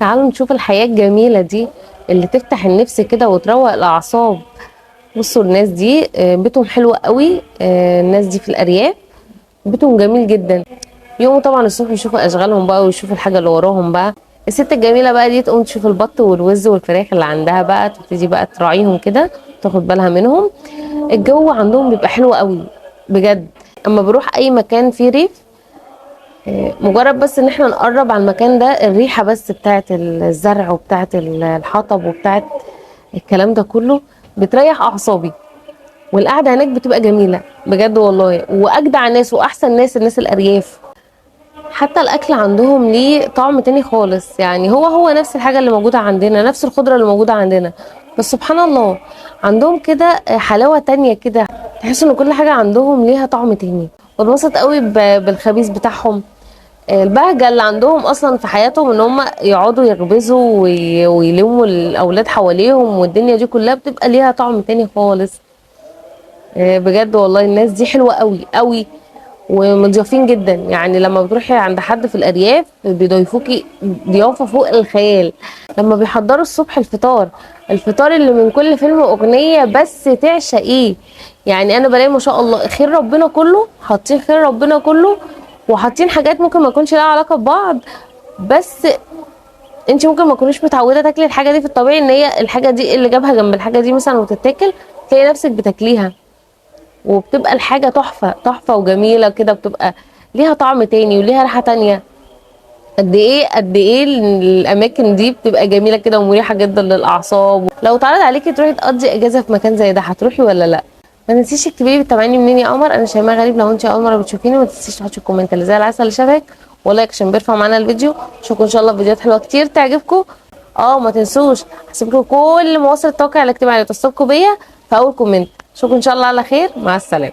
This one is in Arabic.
تعالوا نشوف الحياة الجميلة دي اللي تفتح النفس كده وتروق الأعصاب. بصوا الناس دي بيتهم حلو قوي. الناس دي في الأرياف بيتهم جميل جدا. يقوموا طبعا الصبح يشوفوا أشغالهم بقى ويشوفوا الحاجة اللي وراهم بقى. الست الجميلة بقى دي تقوم تشوف البط والوز والفراخ اللي عندها بقى، تبتدي بقى تراعيهم كده، تاخد بالها منهم. الجو عندهم بيبقى حلو قوي بجد. اما بروح اي مكان فيه ريف، مجرد بس ان احنا نقرب على المكان ده، الريحة بس بتاعت الزرع وبتاعت الحطب وبتاعت الكلام ده كله بتريح اعصابي. والقعدة هناك بتبقى جميلة بجد والله، واجدع ناس واحسن ناس الناس الارياف. حتى الاكل عندهم ليه طعم تاني خالص، يعني هو نفس الحاجة اللي موجودة عندنا، نفس الخضرة اللي موجودة عندنا، بس سبحان الله عندهم كده حلاوة تانية كده. تحس ان كل حاجة عندهم ليها طعم تاني. واتبسط قوي بالخبيز بتاعهم. البهجة اللي عندهم اصلا في حياتهم ان هم يقعدوا يخبزوا ويلموا الاولاد حواليهم، والدنيا دي كلها بتبقى ليها طعم تاني خالص. بجد والله الناس دي حلوة قوي قوي ومضيافين جدا. يعني لما بتروحي عند حد في الارياف بيضيفوكي ضيافة فوق الخيال. لما بيحضروا الصبح الفطار اللي من كل فيلم اغنية بس تعشقيه. يعني انا بلاقي ما شاء الله خير ربنا كله، حاطين خير ربنا كله، وحاطين حاجات ممكن ما يكونش لها علاقة ببعض، بس انت ممكن ما تكونيش متعوده تاكلي الحاجه دي في الطبيعي، ان هي الحاجه دي اللي جابها جنب الحاجه دي مثلا وتتاكل، تلاقي نفسك بتاكليها. وبتبقى الحاجه تحفه تحفه وجميله كده، بتبقى ليها طعم تاني وليها ريحه تانية. قد ايه الاماكن دي بتبقى جميله كده ومريحه جدا للاعصاب. لو اتعرض عليكي تروحي تقضي اجازه في مكان زي ده، هتروحي ولا لا؟ ما تنسيش تكتبي لي بتابعيني منين يا قمر، انا شيماء غريب. لو انت اول مره بتشوفيني ما تنسيش تحطي الكومنت اللي زي العسل اللي شبهك، ولايك عشان بيرفع معانا الفيديو. اشوفكم ان شاء الله في فيديوهات حلوه كتير تعجبكم. ما تنسوش هسيب لكم كل مواصل التوقع الاجتماعي اللي تصلكوا بيا في اول كومنت. اشوفكم ان شاء الله على خير، مع السلامه.